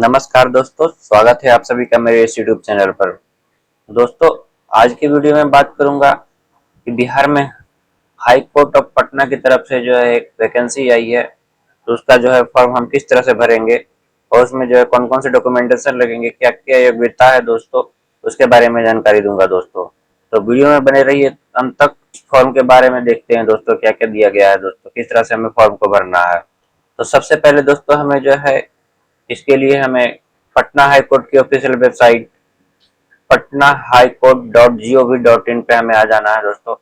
नमस्कार दोस्तों, स्वागत है आप सभी का मेरे इस यूट्यूब चैनल पर। दोस्तों, आज की वीडियो में बात करूंगा कि बिहार में हाई कोर्ट ऑफ पटना की तरफ से जो है एक वैकेंसी आई है, तो उसका जो है फॉर्म हम किस तरह से भरेंगे और उसमें जो है कौन कौन से डॉक्यूमेंटेशन लगेंगे, क्या क्या योग्यता है दोस्तों, उसके बारे में जानकारी दूंगा दोस्तों। तो वीडियो में बने रहिए अंत तक। इस फॉर्म के बारे में देखते हैं दोस्तों, क्या क्या दिया गया है दोस्तों, किस तरह से हमें फॉर्म को भरना है। तो सबसे पहले दोस्तों हमें जो है इसके लिए हमें पटना हाई कोर्ट की official website Patna high court .gov.in पे हमें आ जाना है दोस्तों।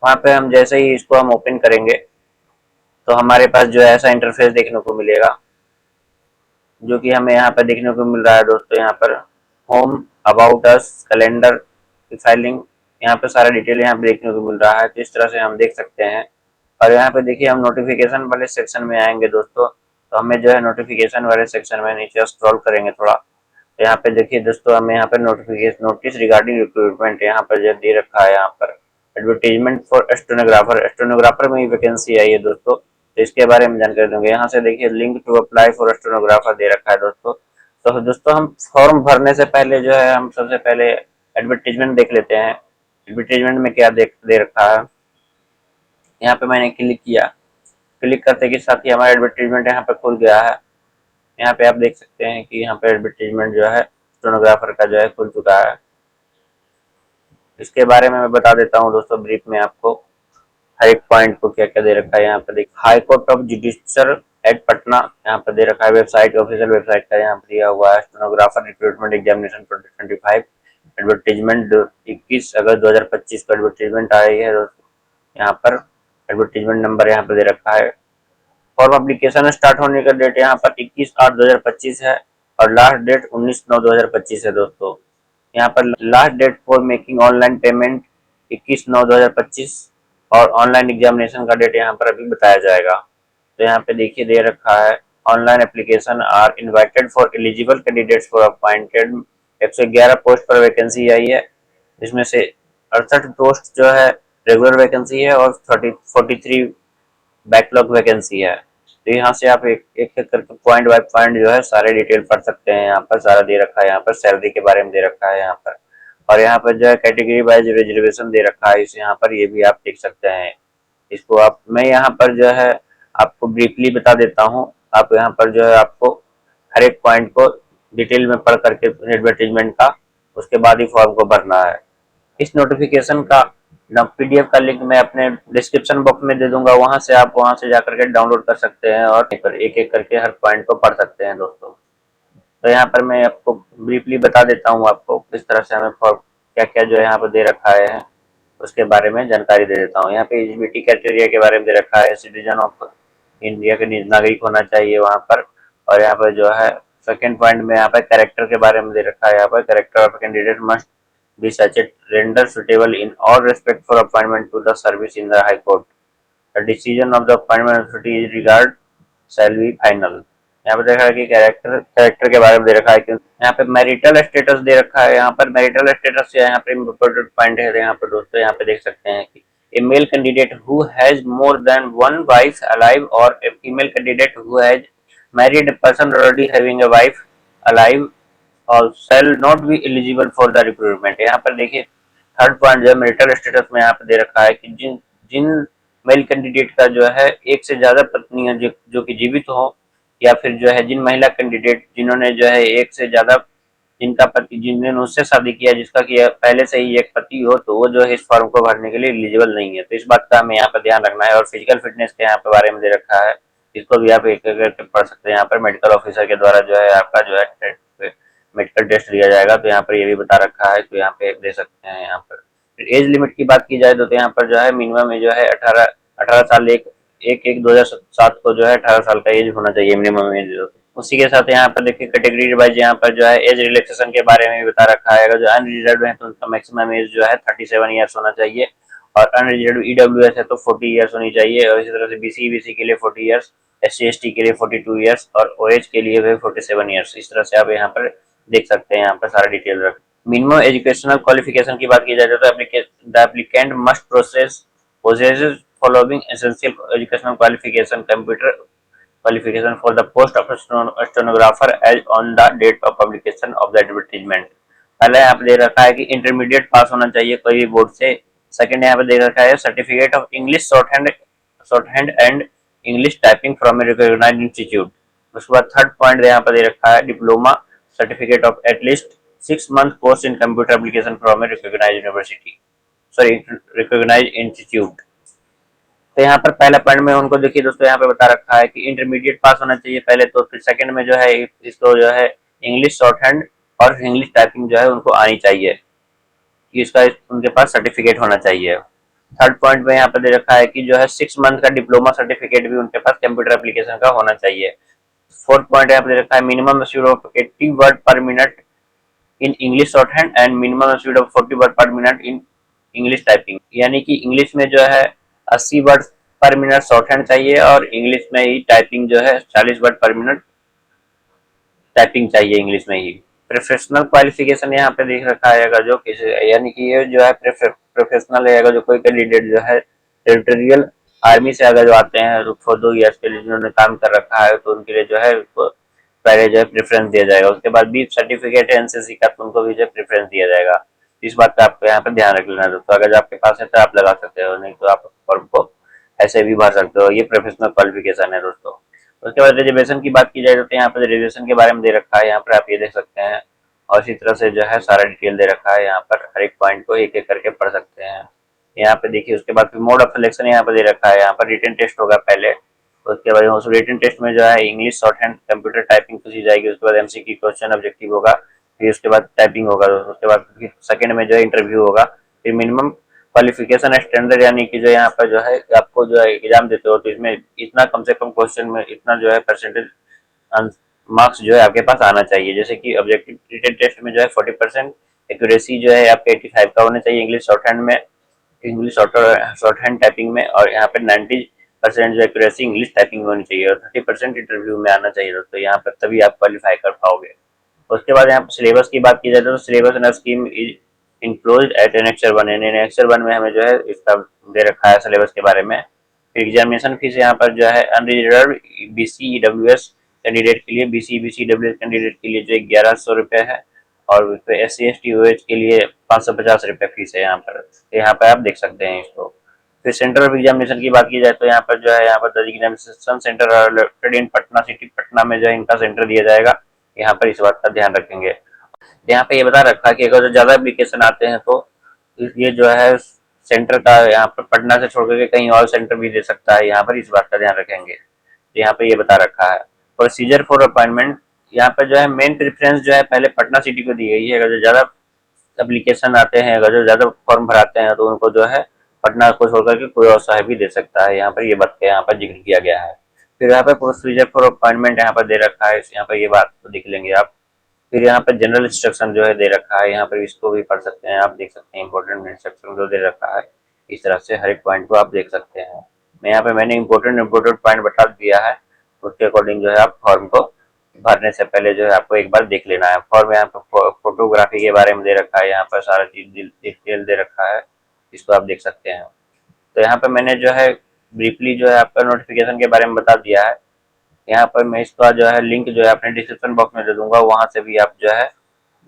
वहां पे हम जैसे ही इसको हम ओपन करेंगे तो हमारे पास जो है ऐसा इंटरफेस देखने को मिलेगा, जो कि हमें यहाँ पे देखने को मिल रहा है दोस्तों। यहाँ पर home, about us, calendar, filing, यहाँ पे सारा डिटेल यहाँ पे देखने को मिल रहा है। तो इस तरह से हम देख सकते हैं। और यहाँ पे देखिए हम नोटिफिकेशन वाले सेक्शन में आएंगे दोस्तों, तो हमें जो है नोटिफिकेशन वाले सेक्शन में नीचे स्क्रॉल करेंगे थोड़ा, तो यहाँ पे देखिए दोस्तों हमें यहाँ पे नोटिफिकेशन नोटिस रिगार्डिंग रिक्रूटमेंट यहाँ पर जो दे रखा है। यहाँ पर एडवर्टीजमेंट फॉर स्टेनोग्राफर, स्टेनोग्राफर में ही वैकेंसी आई है दोस्तों, तो इसके बारे में जानकारी दूंगे। यहाँ से देखिए link to apply for stenographer दे रखा है दोस्तों। तो दोस्तों हम फॉर्म भरने से पहले जो है हम सबसे पहले एडवर्टीजमेंट देख लेते हैं। एडवर्टीजमेंट में क्या दे रखा है, यहाँ पे मैंने क्लिक किया। क्लिक करते के साथ ही हमारा एडवर्टीजमेंट यहाँ पे खुल गया है। यहाँ पे आप देख सकते हैं कि यहाँ पे एडवर्टीजमेंट जो है स्टेनोग्राफर का जो है खुल चुका है। इसके बारे में मैं बता देता हूँ दोस्तों ब्रीफ में आपको, हर एक पॉइंट को क्या क्या दे रखा है। यहाँ पे देखिए high court of judicial at Patna यहाँ पे दे रखा है, वेबसाइट ऑफिशियल वेबसाइट का यहाँ पे दिया हुआ है। स्टेनोग्राफर रिक्रूटमेंट एग्जामिनेशन 2025 एडवर्टीजमेंट 21 अगस्त 2025 को एडवर्टीजमेंट आई है दोस्तों। यहाँ पर एडवर्टीजमेंट नंबर यहाँ पे दे रखा है। फॉर्म एप्लीकेशन स्टार्ट होने का डेट यहाँ पर 21/8/2025 है और लास्ट डेट 19/9/2025 है दोस्तों। यहाँ पर last date for making online payment 21/9/2025 और ऑनलाइन एग्जामिनेशन का डेट यहाँ पर अभी बताया जाएगा। तो यहाँ पे देखिए दे रखा है online application are invited for eligible candidates for appointed. 111 post पर वैकेंसी आई है, जिसमें से 68 पोस्ट जो है रेगुलर वैकेंसी है और 43 बैकलॉग वैकेंसी है। तो यहाँ से आप एक एक करके पॉइंट बाय पॉइंट जो है सारे डिटेल पढ़ सकते हैं। यहाँ पर सारा दे रखा है, यहाँ पर सैलरी के बारे में दे रखा है यहाँ पर, और यहाँ पर जो है कैटेगरी वाइज रिजर्वेशन दे रखा है इस यहाँ पर, ये भी आप देख सकते हैं। इसको आप मैं यहाँ पर जो है आपको ब्रीफली बता देता हूँ। आप यहाँ पर जो है आपको हर एक पॉइंट को डिटेल में पढ़ करके एडवर्टीजमेंट का उसके बाद ही फॉर्म को भरना है। इस नोटिफिकेशन का पीडीएफ का लिंक मैं अपने डिस्क्रिप्शन बॉक्स में दे दूंगा, वहां से आप वहां से जाकर के डाउनलोड कर सकते हैं और एक एक करके हर पॉइंट को पढ़ सकते हैं दोस्तों। तो यहाँ पर मैं आपको ब्रीफली बता देता हूँ आपको किस तरह से हमें फॉर्म क्या क्या जो है यहाँ पर दे रखा है उसके बारे में जानकारी दे देता हूँ। यहाँ पे एलिजिबिलिटी क्राइटेरिया के बारे में दे रखा है, सिटीजन ऑफ इंडिया के नागरिक होना चाहिए वहाँ पर। और यहाँ पर जो है सेकेंड पॉइंट में यहाँ पर कैरेक्टर के बारे में दे रखा है। यहाँ पर character of candidate must be such a render suitable in all respect for appointment to the service in the High Court. The decision of the appointment authority is regard shall be final. यहाँ पे देखा है कि character के बारे में दे रखा है, क्योंकि यहाँ पे मैरिटल स्टेटस दे रखा है। यहाँ पर मैरिटल स्टेटस यहाँ पे इम्पोर्टेंट पॉइंट है। यहाँ पर दोस्तों यहाँ पे देख सकते हैं कि a male candidate who has more than one wife alive or a female candidate who has married a person already having a wife alive और shall not be eligible for the recruitment। यहाँ पर देखिए third point जो है marital status में यहाँ पे दे रखा है कि जिन जिन मेल कैंडिडेट का जो है एक से ज्यादा पत्नियां जो कि जीवित हो, या फिर जो है जिन महिला कैंडिडेट जिन्होंने जो है एक से ज्यादा जिनका पति जिन्होंने उससे शादी किया जिसका कि पहले से ही एक पति हो, तो वो जो है इस फॉर्म को भरने के लिए एलिजिबल नहीं है। तो इस बात का हमें यहाँ पर ध्यान रखना है। और फिजिकल फिटनेस के यहाँ पे बारे में दे रखा है, इसको भी आप एक करके पढ़ सकते हैं। यहाँ पर मेडिकल ऑफिसर के द्वारा जो है आपका जो है मेडिकल टेस्ट दिया जाएगा, तो यहाँ पर ये भी बता रखा है, तो यहाँ पे दे सकते हैं। यहाँ पर एज लिमिट की बात की जाए तो यहाँ पर जो है मिनिमम जो है 18 साल, 1/1/2007 को जो है 18 साल का एज होना चाहिए मिनिमम एज। उसी के साथ यहाँ पर देखिए कैटेगरी वाइज यहाँ पर जो है एज रिलैक्सेशन के बारे में भी बता रखा है। अगर जो अनरिजर्व है तो उनका मैक्सिमम एज जो है 37 ईयर्स होना चाहिए, और अनरिजर्व ईडब्ल्यूएस है तो 40 ईयर्स होनी चाहिए, और इसी तरह से बीसी के लिए 40 ईयर्स, SC/ST के लिए 42 ईयर्स और OH के लिए भी 47 ईयर्स। इस तरह से आप यहाँ पर देख सकते हैं। यहाँ पर सारा डिटेल रख मिनिमम एजुकेशनल क्वालिफिकेशन की बात की जाए तो the applicant must possess following essential educational qualification computer qualification for the post of stenographer as on the date of publication of the advertisement। पहले यहाँ पे दे रखा है कि इंटरमीडिएट पास होना चाहिए कोई भी बोर्ड से। सेकंड यहाँ पे दे रखा है certificate of English shorthand and English typing from a recognised institute. उसके बाद थर्ड पॉइंट यहाँ पे दे रखा है diploma certificate of at least 6 month course in computer application from a recognised university, sorry recognised institute. तो यहाँ पर पहला पॉइंट में उनको देखिए दोस्तों यहाँ पे बता रखा है कि इंटरमीडिएट पास होना चाहिए पहले तो, फिर सेकंड में जो है इसको जो है इंग्लिश शॉर्ट हैंड और इंग्लिश टाइपिंग जो है उनको आनी चाहिए, कि इसका उनके पास सर्टिफिकेट होना चाहिए। थर्ड पॉइंट में यहाँ पे दे रखा है कि जो है 6 month का डिप्लोमा सर्टिफिकेट भी उनके पास कंप्यूटर एप्लीकेशन का होना चाहिए। फोर्थ पॉइंट यहाँ पे दे रखा है मिनिमम स्पीड ऑफ 80 वर्ड पर minute in English shorthand and minimum speed of 40 word पर मिनट इन इंग्लिश टाइपिंग, यानी कि इंग्लिश में जो है 80 वर्ड पर मिनट शॉर्ट हैंड चाहिए और इंग्लिश में ही टाइपिंग जो है 40 वर्ड पर मिनट टाइपिंग चाहिए इंग्लिश में ही। प्रोफेशनल क्वालिफिकेशन यहाँ पे देख रखा है जो यानी कि ये जो है प्रोफेशनल है जो कोई कैंडिडेट जो है टेरिटोरियल आर्मी से अगर जो आते हैं तो फॉर 2 years के लिए जिन्होंने काम कर रखा है तो उनके लिए जो है पहले जो है प्रेफरेंस दिया जाएगा। उसके बाद भी सर्टिफिकेट है एनसीसी का तो उनको भी जो प्रेफरेंस दिया जाएगा। इस बात का आपको यहाँ पे ध्यान रख लेना है दोस्तों। अगर आपके पास है तो आप लगा सकते हो, नहीं तो आप फॉर्म को ऐसे भी भर सकते हो। ये प्रोफेशनल क्वालिफिकेशन है दोस्तों। उसके बाद रिजर्वेशन की बात की जाए तो यहाँ पर रिजर्वेशन के बारे में दे रखा है, यहाँ पर आप ये देख सकते हैं और इसी तरह से जो है सारा डिटेल दे रखा है। यहाँ पर हर एक पॉइंट को एक एक करके पढ़ सकते हैं। यहाँ पे देखिए उसके बाद फिर मोड ऑफ सिलेक्शन यहाँ पर दे रखा है। यहाँ पर रिटन टेस्ट होगा पहले, उसके बाद उस रिटन टेस्ट में जो है English short hand computer typing पूछी जाएगी। उसके बाद एमसीक्यू क्वेश्चन ऑब्जेक्टिव होगा, फिर उसके बाद टाइपिंग होगा। उसके बाद सेकंड में जो है इंटरव्यू होगा। फिर मिनिमम क्वालिफिकेशन स्टैंडर्ड यानी कि जो यहाँ पर जो है आपको जो है एग्जाम देते हो तो इसमें इतना कम से कम क्वेश्चन में इतना जो है परसेंटेज मार्क्स जो है आपके पास आना चाहिए। जैसे कि ऑब्जेक्टिव रिटन टेस्ट में जो है 40% एक्यूरेसी जो है आपके 85 का होना चाहिए इंग्लिश शॉर्ट हैंड में, इंग्लिश शॉर्ट हैंड टाइपिंग में, और यहाँ पे 90% जो एक्यूरेसी इंग्लिश टाइपिंग में होनी चाहिए और 30% इंटरव्यू में आना चाहिए दोस्तों। यहाँ पर तभी आप क्वालिफाई कर पाओगे। उसके बाद यहाँ पर सिलेबस की बात की जाए तो syllabus and scheme is include at annexure 1। Annexure 1 में हमें जो है इसका दे रखा है सिलेबस के बारे में। एग्जामिनेशन फीस यहाँ पर जो है अनरिजर्व बीसी ईडब्ल्यूएस कैंडिडेट के लिए, बीसी ईडब्ल्यूएस कैंडिडेट के लिए जो 1100 रुपये है और SC ST OH के लिए 550 रुपये फीस है यहाँ पर। तो यहाँ पर आप देख सकते हैं इसको। फिर सेंटर ऑफ एग्जामिनेशन की बात की जाए तो यहाँ पर जो है यहाँ पर examination centre located in Patna city, Patna में जो है इनका सेंटर दिया जाएगा। यहाँ पर इस बात का ध्यान रखेंगे। यहाँ पे ये बता रखा है कि अगर ज्यादा एप्लीकेशन आते हैं तो ये जो है सेंटर का यहाँ पर पटना से छोड़ करके कहीं और सेंटर भी दे सकता है। यहाँ पर इस बात का ध्यान रखेंगे। यहाँ पे ये बता रखा है। प्रोसीजर फॉर अपॉइंटमेंट यहाँ पर जो है मेन प्रेफरेंस जो है पहले पटना सिटी को दी गई है। अगर जो ज्यादा एप्लीकेशन आते हैं, अगर जो ज्यादा फॉर्म भराते हैं तो उनको जो है पटना को छोड़ करके कोई और शहर भी दे सकता है। यहाँ पर ये बात यहाँ पर जिक्र किया गया है। फिर यहाँ पे प्रोसीजर फॉर अपॉइंटमेंट यहाँ पर दे रखा है, यहाँ पर ये बात तो देख लेंगे आप। फिर यहाँ पर जनरल इंस्ट्रक्शन जो है दे रखा है, यहाँ पर इसको भी पढ़ सकते हैं। आप देख सकते हैं इंपॉर्टेंट इंस्ट्रक्शन जो दे रखा है, इस तरह से हर एक पॉइंट को आप देख सकते हैं। मैंने इंपॉर्टेंट पॉइंट बता दिया है, उसके अकॉर्डिंग जो है आप फॉर्म को भरने से पहले जो है आपको एक बार देख लेना है। फॉर्म यहाँ पर फोटोग्राफी के बारे में दे रखा है, यहाँ पर सारा चीज डिटेल दे रखा है, इसको आप देख सकते हैं। तो यहाँ पर मैंने जो है ब्रीफली जो है आपका नोटिफिकेशन के बारे में बता दिया है। यहाँ पर मैं इसका जो है लिंक जो है अपने डिस्क्रिप्शन बॉक्स में दे दूंगा, वहां से भी आप जो है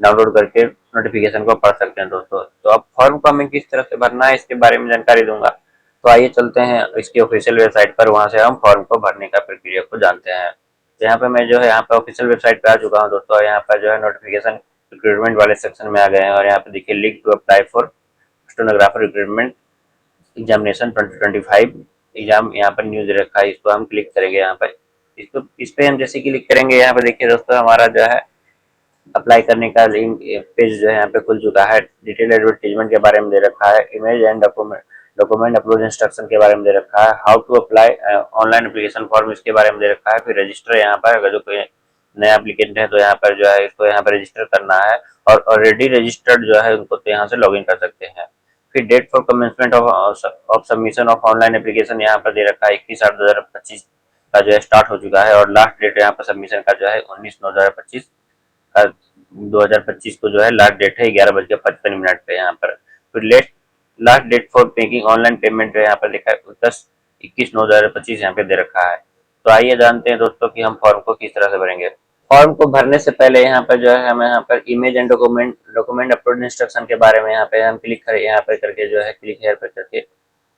डाउनलोड करके नोटिफिकेशन को पढ़ सकते हैं दोस्तों। तो अब फॉर्म को हमें किस तरह से भरना है इसके बारे में जानकारी दूंगा। तो आइए चलते हैं इसकी ऑफिशियल वेबसाइट पर, वहां से हम फॉर्म को भरने का प्रक्रिया को जानते हैं। तो यहाँ पे मैं जो है यहाँ पे ऑफिशियल वेबसाइट पे आ चुका हूँ दोस्तों। यहाँ पर जो है नोटिफिकेशन रिक्रूटमेंट वाले सेक्शन में आ गए हैं और यहाँ पे देखिए link to apply for stenographer recruitment examination 2025 exam, यहाँ पर न्यूज रखा है, इसको हम क्लिक करेंगे। यहाँ पर इसको इस पे हम जैसे क्लिक करेंगे, यहाँ पे देखिए दोस्तों हमारा जो है अप्लाई करने का लिंक पेज जो है यहाँ पे खुल चुका है। डिटेल एडवर्टीजमेंट के बारे में दे रखा है, image and document upload instruction के बारे में दे रखा है, how to apply online application form इसके बारे में दे रखा है। फिर रजिस्टर यहाँ पर अगर जो कोई नया एप्लीकेंट है तो यहाँ पर जो है इसको यहाँ पर रजिस्टर करना है और ऑलरेडी रजिस्टर्ड जो है उनको तो यहाँ से लॉग इन कर सकते हैं। फिर date for commencement of submission of online application यहाँ पर दे रखा है 21/8/2025 का जो है स्टार्ट हो चुका है और लास्ट डेट यहाँ पर सबमिशन का जो है 19/9/2025 का 2025 को जो है लास्ट डेट है 11:55 पे यहाँ पर। फिर last date for making online payment जो यहाँ पर लिखा है 10/21/9/2025 यहाँ पे दे रखा है। तो आइए जानते हैं दोस्तों कि हम फॉर्म को किस तरह से भरेंगे। फॉर्म को भरने से पहले यहाँ पर जो है हमें यहाँ पर image and document upload instruction के बारे में यहाँ पे हम क्लिक करें, यहाँ पे करके जो है क्लिक हेयर पर करके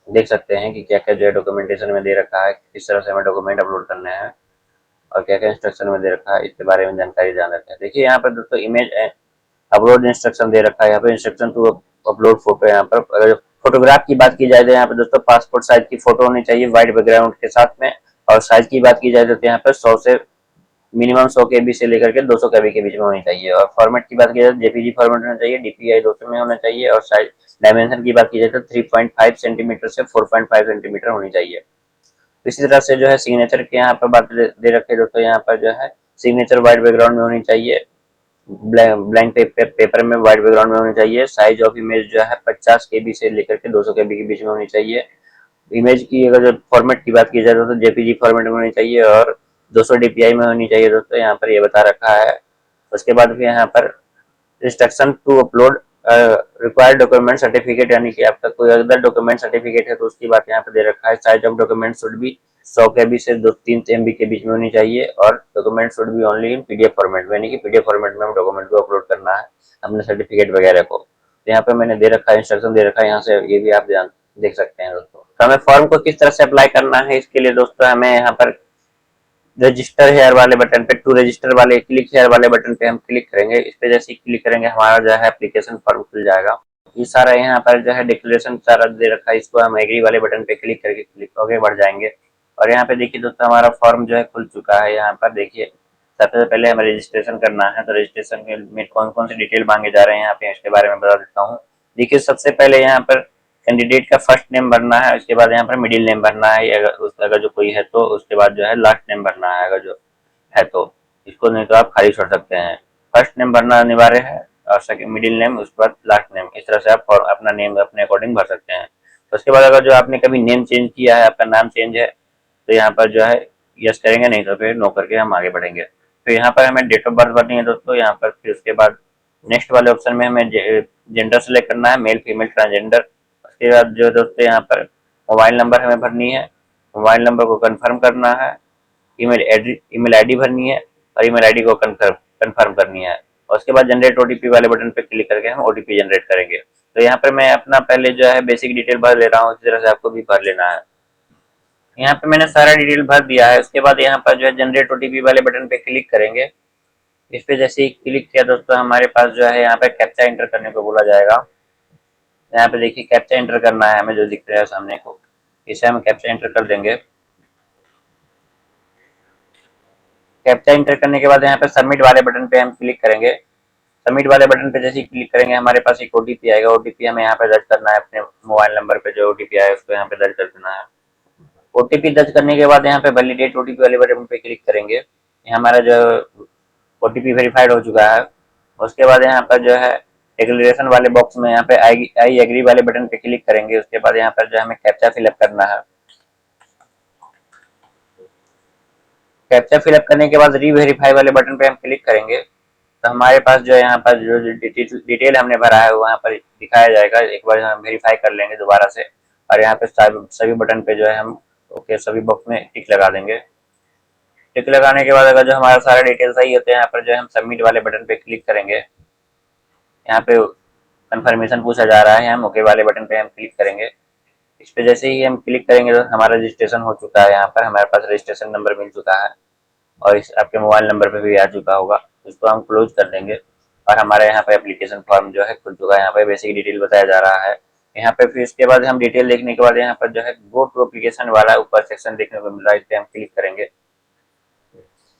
देख सकते हैं कि क्या क्या जो है डॉक्यूमेंटेशन में दे रखा है, किस तरह से हमें डॉक्यूमेंट अपलोड करना है और क्या क्या इंस्ट्रक्शन में दे रखा है, इसके बारे में जानकारी जान लेते हैं। देखिए यहाँ पर दोस्तों इमेज अपलोड इंस्ट्रक्शन दे रखा है, यहाँ पे इंस्ट्रक्शन टू अपलोड फोटो। यहाँ पर अगर फोटोग्राफ की बात की जाए तो यहाँ पे दोस्तों पासपोर्ट साइज की फोटो होनी चाहिए व्हाइट बैकग्राउंड के साथ में, और साइज की बात की जाए तो यहाँ पर 100 से मिनिमम 100 केबी से लेकर के 200 केबी के बीच में होनी चाहिए। और फॉर्मेट की बात की जाए तो जेपीजी फॉर्मेट होना चाहिए, डीपीआई 200 में होना चाहिए, और साइज डायमेंशन की बात की जाए तो 3.5 सेंटीमीटर से 4.5 सेंटीमीटर होनी चाहिए। इसी तरह से जो है सिग्नेचर के यहाँ पर बात दे रखे दोस्तों, यहाँ पर जो है सिग्नेचर व्हाइट बैकग्राउंड में होनी चाहिए, ब्लैंक पेपर में व्हाइट बैकग्राउंड में होनी चाहिए। साइज ऑफ इमेज जो है 50 केबी से लेकर के 200 केबी के बीच में होनी चाहिए। इमेज की अगर जो फॉर्मेट की बात की जाए तो जेपीजी फॉर्मेट में होनी चाहिए और 200 डीपीआई में होनी चाहिए दोस्तों, यहाँ पर ये बता रखा है। उसके बाद फिर यहाँ पर instruction to upload required document certificate, यानी कि आपका कोई अदर डॉक्यूमेंट सर्टिफिकेट है तो उसकी बात यहाँ पे दे रखा है। Size of document should be 100 केबी से 2-3 एमबी के बीच में होनी चाहिए, और document should be only in PDF format में, यानी कि पीडीएफ फॉर्मेट में हम डॉक्यूमेंट को अपलोड करना है अपने सर्टिफिकेट वगैरह को। तो यहाँ पे मैंने दे रखा है, इंस्ट्रक्शन दे रखा है, यहाँ से ये भी आप देख सकते हैं दोस्तों। तो हमें फॉर्म को किस तरह से अप्लाई करना है, इसके लिए दोस्तों हमें यहाँ पर रजिस्टर हेयर वाले बटन पे, टू रजिस्टर वाले क्लिक हेयर वाले बटन पे हम क्लिक करेंगे। इस पे जैसे ही क्लिक करेंगे हमारा जो है एप्लीकेशन फॉर्म खुल जाएगा। ये सारा यहाँ पर जो है डिक्लेरेशन सारा दे रखा है, इसको हम एग्री वाले बटन पे क्लिक करके क्लिक होके बढ़ जाएंगे। और यहाँ पे देखिए दोस्तों हमारा फॉर्म जो है खुल चुका है। यहाँ पर देखिए सबसे पहले हमें रजिस्ट्रेशन करना है, तो रजिस्ट्रेशन में कौन कौन से डिटेल मांगे जा रहे हैं यहाँ पे इसके बारे में बता देता हूँ। देखिए सबसे पहले यहाँ पर कैंडिडेट का फर्स्ट नेम भरना है, उसके बाद यहाँ पर मिडिल नेम भरना है, अगर जो कोई है तो उसके बाद जो है लास्ट नेम भरना है अगर जो है तो, इसको नहीं तो आप खाली छोड़ सकते हैं। फर्स्ट नेम भरना अनिवार्य है और सेकंड मिडिल नेम, उसके बाद लास्ट नेम, इस तरह से आप अपना नेम अपने अकॉर्डिंग भर सकते हैं। तो उसके बाद अगर जो आपने कभी नेम चेंज किया है, आपका नाम चेंज है, तो यहाँ पर जो है यस करेंगे, नहीं तो फिर नो करके हम आगे बढ़ेंगे। तो यहाँ पर हमें डेट ऑफ बर्थ भरनी है दोस्तों। यहाँ पर फिर उसके बाद नेक्स्ट वाले ऑप्शन में हमें जेंडर सेलेक्ट करना है, मेल फीमेल ट्रांसजेंडर। उसके बाद जो दोस्तों यहाँ पर मोबाइल नंबर हमें भरनी है, मोबाइल नंबर को कंफर्म करना है, ईमेल आईडी भरनी है और ईमेल आईडी को कंफर्म करनी है। और उसके बाद जनरेट ओटीपी वाले बटन पे क्लिक करके हम ओटीपी जनरेट करेंगे। तो यहाँ पर मैं अपना पहले जो है बेसिक डिटेल भर ले रहा हूँ, इसी तरह से आपको भी भर लेना है। यहाँ पे मैंने सारा डिटेल भर दिया है। उसके बाद यहाँ पर जो है जनरेट ओटीपी वाले बटन पे क्लिक करेंगे। इस पे जैसे ही क्लिक किया दोस्तों हमारे पास जो है यहाँ पे कैप्चा एंटर करने को बोला जाएगा। यहाँ पे देखिए कैप्चा एंटर करना है हमें, जो दिख रहा है सामने को, इसे हम कैप्चा एंटर कर देंगे। कैप्चा एंटर करने के बाद यहाँ पे सबमिट वाले बटन पे हम क्लिक करेंगे। सबमिट वाले बटन पे जैसे ही क्लिक करेंगे हमारे पास एक ओटीपी आएगा, ओटीपी हमें यहाँ पे दर्ज करना है, अपने मोबाइल नंबर पे जो ओटीपी आया है उसको यहाँ पे दर्ज कर देना है। ओटीपी दर्ज करने के बाद यहाँ पे वैलिडेट ओटीपी वाले बटन पे क्लिक करेंगे। ये हमारा जो ओटीपी वेरीफाइड हो चुका है। उसके बाद यहाँ पर जो है डिक्लेरेशन वाले बॉक्स में यहाँ पे आई एग्री वाले बटन पे क्लिक करेंगे। उसके बाद यहाँ पर जो हमें कैप्चा फिलअप करना है। कैप्चा फिलअप करने के बाद री वेरीफाई वाले बटन पे हम क्लिक करेंगे, तो हमारे पास जो है यहाँ पर जो डिटेल हमने भरा है वो यहाँ पर दिखाया जाएगा। एक बार हम वेरीफाई कर लेंगे दोबारा से, और यहाँ पे सभी बटन पे जो है हम ओके सभी बॉक्स में टिक लगा देंगे। टिक लगाने के बाद अगर जो हमारा सारा डिटेल सही होते हैं, यहाँ पर जो है हम सबमिट वाले बटन पे क्लिक करेंगे। यहाँ पे कंफर्मेशन पूछा जा रहा है, हम ओके वाले बटन पे हम क्लिक करेंगे। इस पे जैसे ही हम क्लिक करेंगे तो हमारा रजिस्ट्रेशन हो चुका है। यहाँ पर हमारे पास रजिस्ट्रेशन नंबर मिल चुका है और इस आपके मोबाइल नंबर पे भी आ चुका होगा। इसको हम क्लोज कर देंगे और हमारे यहाँ पे एप्लीकेशन फॉर्म जो है खुल चुका है। यहाँ पे बेसिक डिटेल बताया जा रहा है। यहाँ पे फिर इसके बाद हम डिटेल देखने के बाद यहाँ पर जो है गो टू एप्लीकेशन वाला ऊपर सेक्शन देखने को मिल रहा है, इस पे हम क्लिक करेंगे।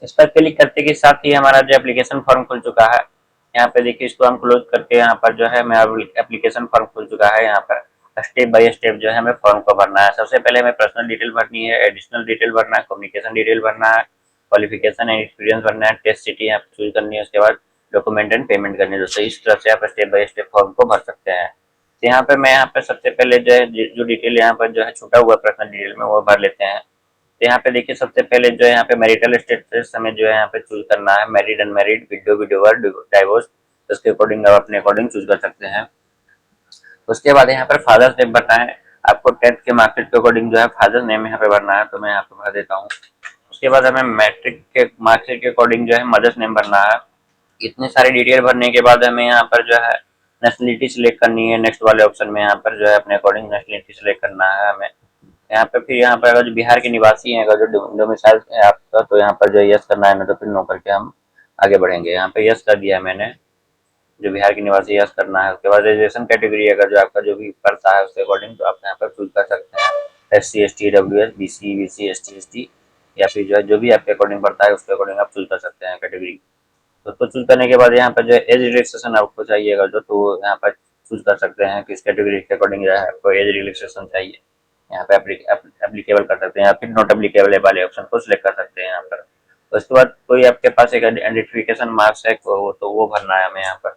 इस पर क्लिक करते के साथ ही हमारा जो एप्लीकेशन फॉर्म खुल चुका है। यहाँ पे देखिए इसको हम क्लोज करके यहाँ पर जो है मेरा एप्लीकेशन फॉर्म खुल चुका है। यहाँ पर स्टेप बाय स्टेप जो है हमें फॉर्म को भरना है। सबसे पहले हमें पर्सनल डिटेल भरनी है, एडिशनल डिटेल भरना है, कम्युनिकेशन डिटेल भरना है, क्वालिफिकेशन एंड एक्सपीरियंस भरना है, टेस्ट सिटी यहाँ पे चूज करनी है, उसके बाद डॉक्यूमेंट एंड पेमेंट करनी है। दोस्तों इस तरह से आप स्टेप बाय स्टेप फॉर्म को भर सकते हैं। तो यहाँ पे मैं यहाँ पे सबसे पहले जो है जो डिटेल यहाँ पर जो है छूटा हुआ पर्सनल डिटेल में वो भर लेते हैं। तो यहाँ पे देखिए सबसे पहले जो है यहाँ पे मैरिटल स्टेटस हमें जो है यहाँ पे चूज करना है, married unmarried, window widower, divorce, उसके अकॉर्डिंग आप अपने अकॉर्डिंग चूज कर सकते हैं। उसके बाद यहाँ पर फादर्स नेम भरना है। आपको 10th के मार्कशीट के अकॉर्डिंग जो है फादर्स नेम यहाँ पे भरना है, तो मैं यहाँ पे भर देता हूँ। उसके बाद हमें मैट्रिक के मार्कशीट के अकॉर्डिंग जो है मदर्स नेम भरना है। इतने सारी डिटेल भरने के बाद हमें यहाँ पर जो है नेशनलिटी सिलेक्ट करनी है। नेक्स्ट वाले ऑप्शन में यहाँ पर जो है अपने अकॉर्डिंग नेशनलिटी सिलेक्ट करना है हमें। यहाँ पे फिर यहाँ पर अगर जो बिहार के निवासी हैं, अगर जो डोमिसाइल है आपका, तो यहाँ पर जो यस करना है, ना तो फिर नो करके हम आगे बढ़ेंगे। यहाँ पे यस कर दिया है मैंने, जो बिहार के निवासी यस करना है। उसके बाद रिजर्वेशन कैटेगरी अगर जो आपका जो भी पड़ता है उसके अकॉर्डिंग तो आप यहाँ पर चूज कर सकते हैं, SC ST AWS BC ST ST, या फिर जो है जो भी आपके अकॉर्डिंग पड़ता है उसके अकॉर्डिंग आप चूज कर सकते हैं कैटेगरी। तो उसको चूज करने के बाद यहाँ पर जो है एज रिलैक्सेशन आपको चाहिएगा जो, तो यहाँ पर चूज कर सकते हैं किस कैटेगरी के अकॉर्डिंग जो है आपको एज रिलैक्सेशन चाहिए। यहाँ पे एप्लीकेबल कर सकते हैं या फिर नॉट एप्लीकेबल वाले ऑप्शन को सिलेक्ट कर सकते हैं यहाँ पर। उसके बाद कोई आपके पास एक आइडेंटिफिकेशन मार्क्स है तो वो भरना है हमें यहाँ पर।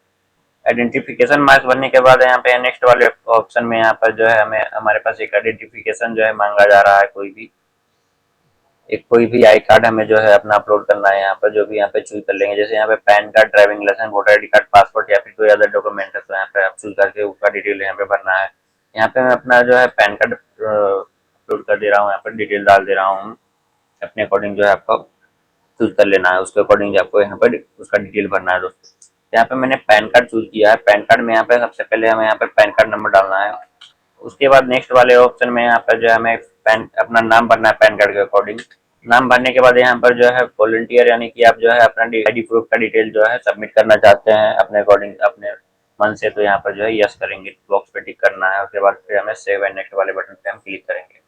आइडेंटिफिकेशन मार्क्स भरने के बाद यहाँ पे नेक्स्ट वाले ऑप्शन में यहाँ पर जो है हमें हमारे पास एक आइडेंटिफिकेशन जो है मांगा जा रहा है। कोई भी आई कार्ड हमें जो है अपना अपलोड करना है यहाँ पर, जो भी यहाँ पे चूज कर लेंगे। जैसे यहाँ पे PAN card, driving licence, voter I card, passport या फिर कोई अदर डॉक्यूमेंट है तो यहाँ पे आप चूज करके उसका डिटेल यहाँ पे भरना है। यहाँ पे मैं अपना जो है पैन कार्ड अपलोड कर दे रहा हूँ, यहाँ पर डिटेल डाल दे रहा हूँ। अपने अकॉर्डिंग जो है आपको चूज कर लेना है, उसके अकॉर्डिंग आपको यहाँ पर उसका डिटेल भरना है दोस्तों। यहाँ पे मैंने पैन कार्ड चूज किया है। पैन कार्ड में यहाँ पे सबसे पहले हमें यहाँ पे पैन कार्ड नंबर डालना है। उसके बाद नेक्स्ट वाले ऑप्शन में यहाँ पर जो है हमें अपना नाम भरना है पैन कार्ड के अकॉर्डिंग। नाम भरने के बाद यहाँ पर जो है वॉलंटियर, यानी कि आप जो है अपना आईडी प्रूफ का डिटेल जो है सबमिट करना चाहते हैं अपने अकॉर्डिंग अपने मन से, तो यहाँ पर जो है यस करेंगे, बॉक्स पे टिक करना है। उसके बाद फिर हमें सेव एंड नेक्स्ट वाले बटन पे हम क्लिक करेंगे।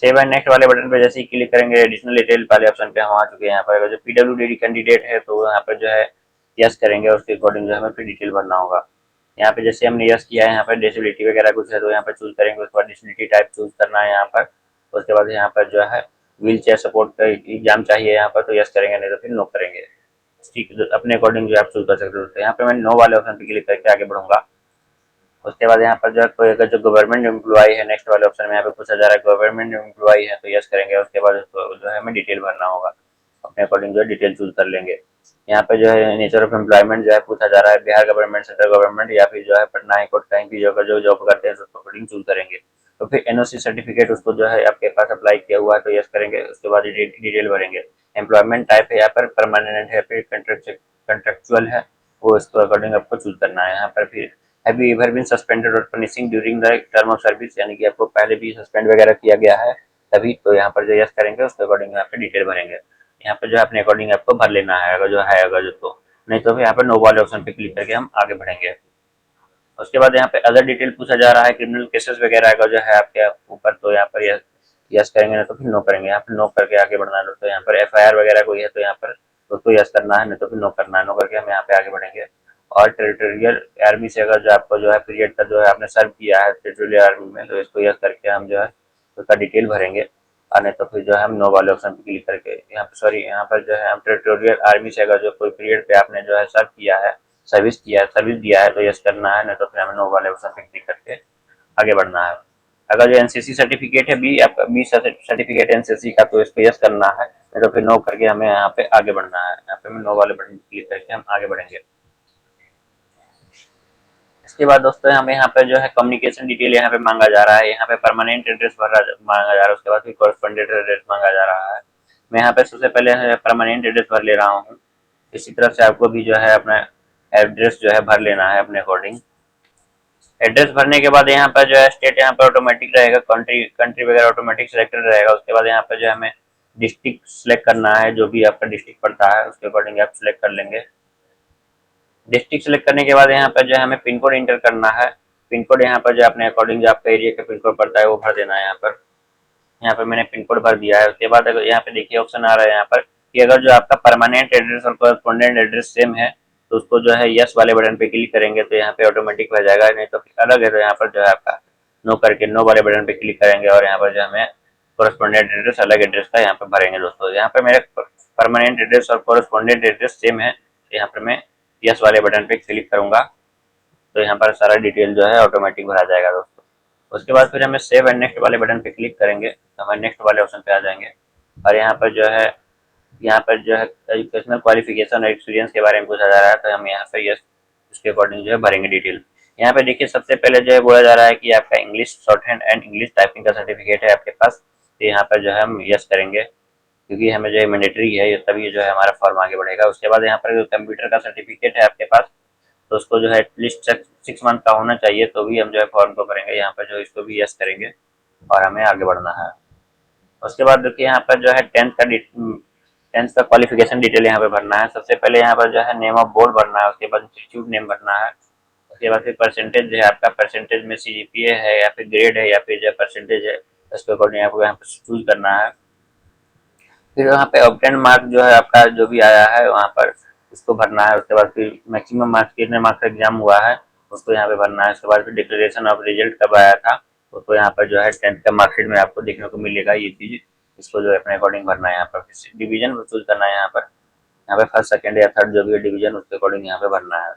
सेव एंड नेक्स्ट वाले बटन पे जैसे ही क्लिक करेंगे एडिशनल डिटेल वाले ऑप्शन पे हम आ चुके हैं। यहाँ पर अगर जो PWD कैंडिडेट है तो यहाँ पर जो है यस करेंगे, उसके अकॉर्डिंग जो हमें फिर डिटेल भरना होगा। यहाँ पे जैसे हमने यस किया है, यहाँ पर डिसेबिलिटी वगैरह कुछ है तो यहाँ पर चूज करेंगे। उसके बाद डिसेबिलिटी टाइप चूज करना है यहाँ पर। उसके बाद यहाँ पर जो है व्हील चेयर सपोर्ट का एग्जाम चाहिए यहाँ पर, तो यस करेंगे, नहीं तो फिर नो करेंगे। ठीक, अपने अकॉर्डिंग जो आप चूज कर सकते हो। यहाँ पे मैं नो वाले ऑप्शन पे क्लिक करके आगे बढ़ूंगा। उसके बाद यहाँ पर जो कोई अगर जो गवर्नमेंट एम्प्लॉय है, नेक्स्ट वाले ऑप्शन में यहाँ पे पूछा जा रहा है गवर्नमेंट एम्प्लॉय है तो यस करेंगे। उसके बाद जो है हमें डिटेल भरना होगा, अपने अकॉर्डिंग जो है डिटेल चूज कर लेंगे। यहाँ पे जो है नेचर ऑफ एम्प्लॉयमेंट जो है पूछा जा रहा है, बिहार गवर्नमेंट, सेंट्रल गवर्नमेंट या फिर जो है पटना हाई कोर्ट कहीं भी जो जॉब करते हैं उसको अकॉर्डिंग चूज करेंगे। तो फिर NOC सर्टिफिकेट उसको जो है आपके पास अप्लाई किया हुआ है तो यस करेंगे। उसके बाद डिटेल भरेंगे। एम्प्लॉयमेंट टाइप है यहाँ पर परमानेंट है फिर कंट्रेक्चुअल है, वो इसको अकॉर्डिंग आपको चूज करना है। यहाँ पर फिर have you ever been suspended और punishing during the term of service, यानी कि आपको पहले भी सस्पेंड वगैरह किया गया है तभी, तो यहाँ पर जो यस करेंगे उसके अकॉर्डिंग यहाँ पे डिटेल भरेंगे। यहाँ पर जो अपने अकॉर्डिंग आपको भर लेना है अगर जो तो, नहीं तो फिर यहाँ पर नो वाले ऑप्शन पे क्लिक करके हम आगे बढ़ेंगे। उसके बाद यहाँ पे अदर डिटेल पूछा जा रहा है, क्रिमिनल केसेस वगैरह का जो है आपके ऊपर, तो यहाँ पर यस करेंगे, नहीं तो फिर नो करेंगे। यहाँ पर नो करके आगे बढ़ना है। तो यहाँ पर FIR वगैरह कोई है तो यहाँ पर उसको यस करना है, नहीं तो फिर नो करना है। नो करके हम यहाँ पे आगे बढ़ेंगे। और टेरिटोरियल आर्मी से अगर जो आपको जो है पीरियड का जो है आपने सर्व किया है टेरिटोरियल आर्मी में, तो इसको यस करके हम जो है उसका डिटेल भरेंगे। और नहीं तो फिर जो है हम नो वाले ऑप्शन पे क्लिक करके यहाँ पर जो है हम टेरिटोरियल आर्मी से अगर जो कोई पीरियड पे आपने जो है सर्व किया है, सर्विस दिया है तो यस करना है, नहीं तो फिर हमें नो वाले ऑप्शन पे क्लिक करके आगे बढ़ना है। अगर जो NCC सर्टिफिकेट है आपका बी सर्टिफिकेट NCC का, तो इसको यस करना है, नहीं तो फिर नो करके हमें यहाँ पे आगे बढ़ना है। यहाँ पे हमें नो वाले बटन क्लिक करके हम आगे बढ़ेंगे। इसके बाद दोस्तों हमें यहाँ पे जो है कम्युनिकेशन डिटेल यहाँ पे मांगा जा रहा है। यहाँ पे परमानेंट एड्रेस मांगा जा रहा है, उसके बाद फिर कॉरेस्पॉन्डेंट एड्रेस मांगा जा रहा है। मैं यहाँ पे सबसे पहले परमानेंट एड्रेस भर ले रहा हूँ। इसी तरह से आपको भी जो है अपना एड्रेस जो है भर लेना है अपने अकॉर्डिंग। एड्रेस भरने के बाद यहाँ पर जो है स्टेट यहाँ पर ऑटोमेटिक रहेगा, कंट्री वगैरह ऑटोमेटिक सिलेक्टेड रहेगा। उसके बाद यहाँ पर जो हमें डिस्ट्रिक्ट सिलेक्ट करना है, जो भी आपका डिस्ट्रिक्ट पड़ता है उसके अकॉर्डिंग आप सिलेक्ट कर लेंगे। डिस्ट्रिक्ट सिलेक्ट करने के बाद यहाँ पर जो है हमें पिन कोड इंटर करना है। पिन कोड यहाँ पर जो अपने अकॉर्डिंग जो आपका एरिया का पिन कोड पड़ता है वो भर देना है। यहाँ पर मैंने पिन कोड भर दिया है। उसके बाद अगर यहाँ पे देखिए ऑप्शन आ रहा है यहाँ पर कि अगर जो आपका परमानेंट एड्रेस और कॉरेस्पॉन्डेंट एड्रेस सेम है तो उसको जो है यस वाले बटन पे क्लिक करेंगे तो यहाँ पे ऑटोमेटिक हो जाएगा, नहीं तो अलग है तो यहाँ पर जो है आपका नो करके नो वाले बटन पे क्लिक करेंगे और यहाँ पर जो हमें कॉरेस्पॉन्डेंट एड्रेस अलग एड्रेस का यहाँ पे भरेंगे दोस्तों। यहाँ पे मेरे परमानेंट एड्रेस और कॉरेस्पॉन्डेंट एड्रेस सेम है, यहाँ पर मैं यस वाले बटन पे क्लिक करूंगा तो यहाँ पर सारा डिटेल जो है ऑटोमेटिक भरा जाएगा दोस्तों। उसके बाद फिर हमें सेव एंड नेक्स्ट वाले बटन पे क्लिक करेंगे तो हमें नेक्स्ट वाले ऑप्शन पे आ जाएंगे। और यहाँ पर जो है एजुकेशनल क्वालिफिकेशन और एक्सपीरियंस के बारे में पूछा जा रहा है तो हम यहाँ पर यस उसके अकॉर्डिंग जो है भरेंगे डिटेल। यहाँ पे देखिए सबसे पहले जो है बोला जा रहा है कि आपका English shorthand and English typing का सर्टिफिकेट है आपके पास, तो यहाँ पर जो है हम यस करेंगे, क्योंकि हमें जो है मैंडेटरी है, तभी जो है हमारा फॉर्म आगे बढ़ेगा। उसके बाद यहाँ पर जो कंप्यूटर का सर्टिफिकेट है आपके पास, तो उसको जो है एटलीस्ट 6 मंथ का होना चाहिए, तो भी हम जो है फॉर्म को भरेंगे। यहाँ पर जो इसको भी यस करेंगे और हमें आगे बढ़ना है। उसके बाद देखिए यहाँ पर जो है टेंथ का क्वालिफिकेशन डिटेल यहाँ पे भरना है। सबसे पहले यहाँ पर जो है नेम ऑफ बोर्ड भरना है, उसके बाद इंस्टीट्यूट नेम भरना है, उसके बाद फिर परसेंटेज जो है आपका, परसेंटेज में सीजीपीए है या फिर ग्रेड है या फिर जो परसेंटेज है, उसके अकॉर्डिंग आपको यहाँ पर चूज करना है। फिर वहाँ पे ऑब्टेन मार्क जो है आपका जो भी आया है वहाँ पर उसको भरना है। उसके बाद फिर मैक्सिमम मार्क्स कितने मार्क्स का एग्जाम हुआ है उसको यहाँ पे भरना है। उसके बाद फिर डिक्लेरेशन ऑफ रिजल्ट कब आया था उसको यहाँ पर जो है टेंथ का मार्कशीट में आपको देखने को मिलेगा ये चीज, इसको जो है अपने अकॉर्डिंग भरना है। यहाँ पर डिवीजन चूज करना है, यहाँ पे फर्स्ट सेकंड या थर्ड जो भी डिवीजन उसके अकॉर्डिंग यहाँ पे भरना है।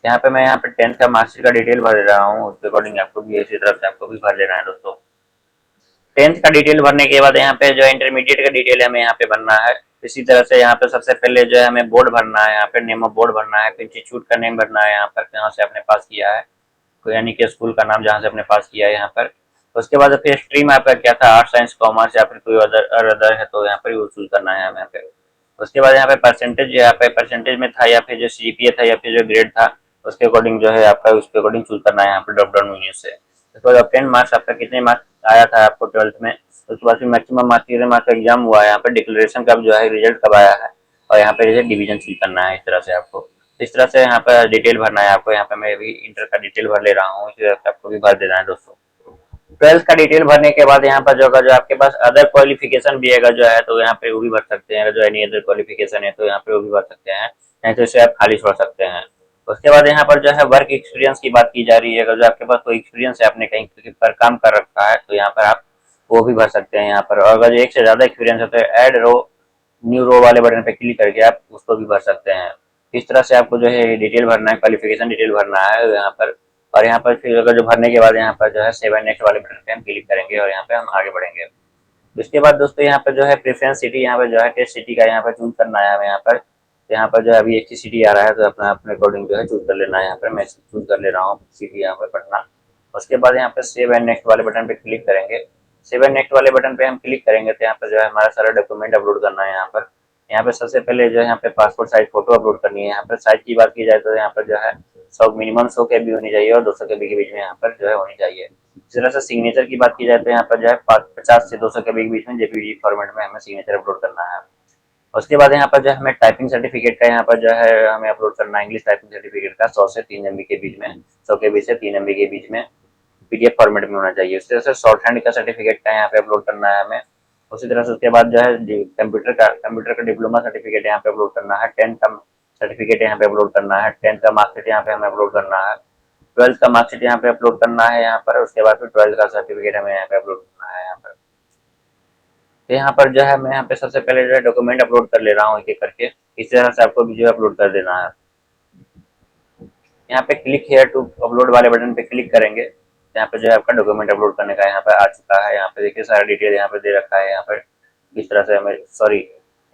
यहाँ पे मैं यहाँ पे टेंथ का मार्कशीट का डिटेल भर रहा हूँ, उसके अकॉर्डिंग आपको भी इसी तरफ से आपको भी भर लेना है दोस्तों। टेंथ का डिटेल भरने के बाद यहाँ पे जो है इंटरमीडिएट का डिटेल हमें यहाँ पे भरना है। इसी तरह से यहाँ पे सबसे पहले जो है हमें बोर्ड भरना है, यहाँ पे नेम ऑफ बोर्ड भरना है, फिर इंस्टीट्यूट का नेम भरना है यहाँ पर जहाँ से आपने पास किया है, यानी कि स्कूल का नाम जहाँ से आपने पास किया है यहाँ पर। उसके बाद फिर स्ट्रीम आपका क्या था, आर्ट साइंस कॉमर्स या फिर कोई अदर है, तो यहाँ पर वो चूज करना है हमें यहाँ पे। उसके बाद यहाँ पे परसेंटेज यहाँ पे परसेंटेज में था या फिर जो सीजीपीए था या फिर जो ग्रेड था उसके अकॉर्डिंग जो है आपका उसके अकॉर्डिंग चूज करना है यहाँ पे ड्रॉप डाउन मेन्यू से। उसके बाद ऑब्टेन मार्क्स आपका कितने मार्क्स आया था आपको 12th में, उसके बाद फिर मैक्सिमम मार्क्स कितने मार्क्स का एग्जाम हुआ है, यहाँ पे डिक्लेरेशन कब जो है रिजल्ट कब आया है, और यहाँ पे जैसे डिवीजन चूज करना है। इस तरह से आपको इस तरह से यहाँ पर डिटेल भरना है आपको। यहाँ पे मैं भी इंटर का डिटेल भर ले रहा हूँ, इसी तरह से आपको भी भर देना है दोस्तों। 12th का डिटेल भरने के बाद यहाँ पर जो आपके पास अदर क्वालिफिकेशन भी है जो है, तो यहाँ पे वो भी भर सकते हैं। जो एनी अदर क्वालिफिकेशन है तो यहाँ पे वो भी भर सकते हैं, नहीं तो इसे आप खाली छोड़ सकते हैं। उसके बाद यहाँ पर जो है वर्क एक्सपीरियंस की बात की जा रही है, अगर जो आपके पास कोई एक्सपीरियंस है, आपने कहीं पर काम कर रखा है, तो यहाँ पर आप वो भी भर सकते हैं यहाँ पर। और अगर एक से ज्यादा एक्सपीरियंस है तो ऐड रो न्यू रो वाले बटन पे क्लिक करके आप उसको भी भर सकते हैं। इस तरह से आपको जो है डिटेल भरना है, क्वालिफिकेशन डिटेल भरना है यहाँ पर। और यहाँ पर फिर अगर जो भरने के बाद यहाँ पर जो है सेव नेक्स्ट वाले बटन पे हम क्लिक करेंगे और यहाँ पे हम आगे बढ़ेंगे। उसके बाद दोस्तों यहाँ पर जो है प्रेफरेंस सिटी, यहाँ पर जो है टेस्ट सिटी का यहाँ पर चूज करना है हमें यहाँ पर। यहाँ पर जो है अभी एक ही सिटी आ रहा है, तो अपना अपने अकॉर्डिंग जो है चूज कर लेना है। यहाँ पर मैं चूज कर ले रहा हूँ सिटी यहाँ पर पटना। उसके बाद यहाँ पर सेव एंड नेक्स्ट वाले बटन पे क्लिक करेंगे। सेव एंड नेक्स्ट वाले बटन पे हम क्लिक करेंगे तो यहाँ पर जो है हमारा सारा डॉक्यूमेंट अपलोड करना है यहाँ पर। यहाँ पे सबसे पहले जो है यहाँ पे पासपोर्ट साइज फोटो अपलोड करनी है। यहाँ पर साइज की बात की जाए तो यहाँ पर जो है 100 के भी होनी चाहिए और 200 के बीच में यहाँ पर जो है होनी चाहिए। इस तरह से सिग्नेचर की बात की जाए तो यहाँ पर जो है 50 से 200 के बीच में जेपीजी फॉर्मेट में हमें सिग्नेचर अपलोड करना है। उसके बाद यहाँ पर जो है हमें टाइपिंग सर्टिफिकेट का यहाँ पर जो है हमें अपलोड करना है, इंग्लिश टाइपिंग सर्टिफिकेट का 100 से 3 MB के बीच में, 100 के बीच से 3 MB के बीच में पीडीएफ फॉर्मेट में होना चाहिए। उस तरह से शॉर्ट हैंड का सर्टिफिकेट का यहाँ पे अपलोड करना है हमें। उसी तरह से उसके बाद जो है कंप्यूटर का डिप्लोमा सर्टिफिकेट यहाँ पे अपलोड करना है। 10th का सर्टिफिकेट यहाँ पे अपलोड करना है। 10th का मार्कशीट यहाँ पे हमें अपलोड करना है। 12th का मार्कशीट यहाँ पे अपलोड करना है यहाँ पर। उसके बाद फिर 12th का सर्टिफिकेट हमें यहाँ पे अपलोड करना है यहाँ पर। तो यहाँ पर जो है मैं यहाँ पे सबसे पहले जो है डॉक्यूमेंट अपलोड कर ले रहा हूँ एक एक करके। इस तरह से आपको भी जो है अपलोड कर देना है। यहाँ पे क्लिक हेयर टू अपलोड वाले बटन पे क्लिक करेंगे, यहाँ पे जो है आपका डॉक्यूमेंट अपलोड करने का यहाँ पे आ चुका है। यहाँ पे देखिए सारा डिटेल यहाँ पे दे रखा है। यहाँ पर इस तरह से हमें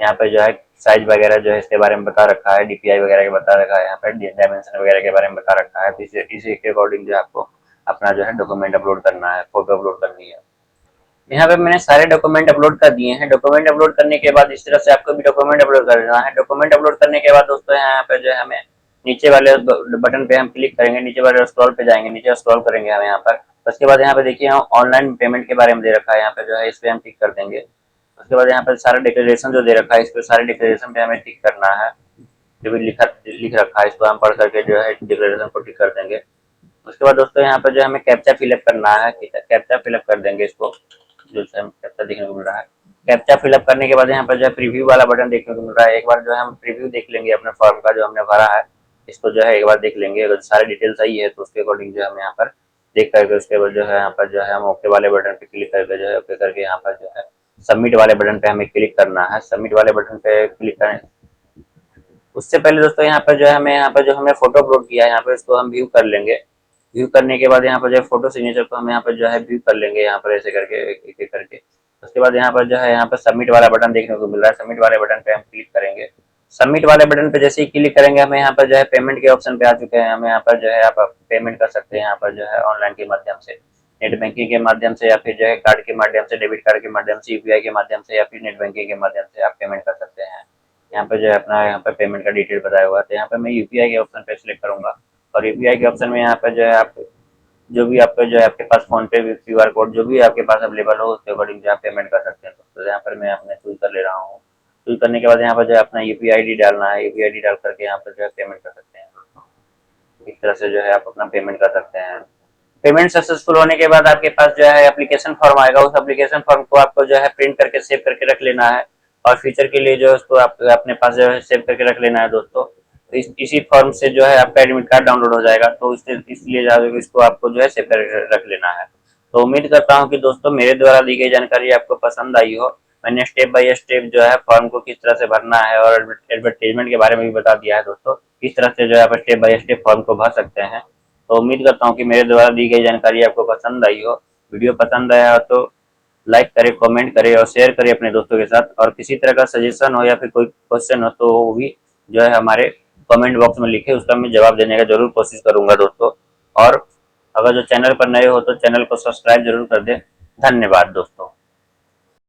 यहाँ पे जो है साइज वगैरह जो है इसके बारे में बता रखा है, डीपीआई वगैरह के बता रखा है, यहाँ पे डायमेंशन वगैरह के बारे में बता रखा है। तो इसी के अकॉर्डिंग जो आपको अपना जो है डॉक्यूमेंट अपलोड करना है, फोटो अपलोड करनी है। यहाँ पे मैंने सारे डॉक्यूमेंट अपलोड कर दिए हैं। डॉक्यूमेंट अपलोड करने के बाद इस तरह से आपको भी डॉक्यूमेंट अपलोड कर देना है। डॉक्यूमेंट अपलोड करने के बाद दोस्तों यहाँ पे जो है हमें नीचे वाले बटन पे हम क्लिक करेंगे, नीचे वाले स्क्रॉल पे जाएंगे, नीचे स्क्रॉल करेंगे हम यहाँ पर। उसके बाद यहाँ पे देखिए ऑनलाइन पेमेंट के बारे में दे रखा है, यहाँ पे जो है इस पे हम टिक कर देंगे। उसके बाद यहाँ पे सारा डिक्लेरेशन जो दे रखा है इस पे सारे डिक्लेरेशन पे हमें टिक करना है। जो भी लिख रखा है इसको हम पढ़ करके जो है डिक्लेरेशन को टिक कर देंगे। उसके बाद दोस्तों यहाँ पर जो हमें कैप्चा फिलअप करना है, कैप्चा फिलअप कर देंगे इसको, जो कैप्चा देखने को मिल रहा है। कैप्चा फिलअप करने के बाद यहाँ पर जो है प्रीव्यू वाला बटन देखने को मिल रहा है। एक बार जो है हम प्रीव्यू देख लेंगे अपने फॉर्म का जो हमने भरा है, इसको जो है एक बार देख लेंगे। अगर सारी डिटेल सही है तो उसके अकॉर्डिंग जो हम यहाँ पर देख करके उसके बाद जो है यहाँ पर जो है हम ओके वाले बटन पे क्लिक करके जो है ओके करके यहाँ पर जो है सबमिट वाले बटन पे हमें क्लिक करना है। सबमिट वाले बटन पे क्लिक करें उससे पहले दोस्तों यहाँ पर जो है हमें यहाँ पर जो हमने फोटो अपलोड किया है यहाँ पर इसको हम व्यू कर लेंगे। व्यू करने के बाद यहाँ पर जो है फोटो सिग्नेचर को हम यहाँ पर जो है व्यू कर लेंगे यहाँ पर ऐसे करके एक एक करके। उसके बाद यहाँ पर जो है यहाँ पर सबमिट वाला बटन देखने को मिल रहा है, सबमिट वाले बटन पे हम क्लिक करेंगे। सबमिट वाले बटन पे जैसे ही क्लिक करेंगे हमें यहाँ पर जो है पेमेंट के ऑप्शन पे आ चुके हैं। हमें यहाँ पर जो है आप पेमेंट कर सकते हैं यहाँ पर जो है ऑनलाइन के माध्यम से। नेट बैंकिंग के माध्यम से या फिर जो है कार्ड के माध्यम से, डेबिट कार्ड के माध्यम से, यूपीआई के माध्यम से या फिर नेट बैंकिंग के माध्यम से आप पेमेंट कर सकते हैं। यहाँ पे जो है अपना यहाँ पे पेमेंट का डिटेल बताया हुआ है, तो यहाँ पे मैं यूपीआई के ऑप्शन पे क्लिक करूंगा और यूपीआई के ऑप्शन में यहाँ पे जो है आप जो भी आपका जो है आपके पास फोन पे क्यूआर कोड जो भी आपके पास अवेलेबल हो उसके अकॉर्डिंग जो आप पेमेंट कर सकते हैं। तो यहाँ पर मैं अपने चूज कर ले रहा हूँ। चूज करने के बाद यहाँ पर जो है अपना यूपीआई आईडी डालना है, यूपीआई आईडी डाल करके यहाँ पर जो है पेमेंट कर सकते हैं। इस तरह से जो है आप अपना पेमेंट कर सकते हैं। पेमेंट सक्सेसफुल होने के बाद आपके पास जो है एप्लीकेशन फॉर्म आएगा, उस एप्लीकेशन फॉर्म को आपको जो है प्रिंट करके सेव करके रख लेना है और फ्यूचर के लिए जो है उसको आप अपने पास जो है सेव करके रख लेना है दोस्तों। तो इसी फॉर्म से जो है आपका एडमिट कार्ड डाउनलोड हो जाएगा, तो इसलिए इसको आपको जो है सेव करके रख लेना है। तो उम्मीद करता हूँ कि दोस्तों मेरे द्वारा दी गई जानकारी आपको पसंद आई हो। मैंने स्टेप बाय स्टेप जो है फॉर्म को किस तरह से भरना है और एडवर्टाइजमेंट के बारे में भी बता दिया है दोस्तों, किस तरह से जो है आप स्टेप बाय स्टेप फॉर्म को भर सकते हैं। तो उम्मीद करता हूँ कि मेरे द्वारा दी गई जानकारी आपको पसंद आई हो। वीडियो पसंद आया हो तो लाइक करें, कमेंट करें और शेयर करें अपने दोस्तों के साथ। और किसी तरह का सजेशन हो या फिर कोई क्वेश्चन हो तो वो भी जो है हमारे कमेंट बॉक्स में लिखे, उसका मैं जवाब देने का जरूर कोशिश करूंगा दोस्तों। और अगर जो चैनल पर नए हो तो चैनल को सब्सक्राइब जरूर कर दें। धन्यवाद दोस्तों।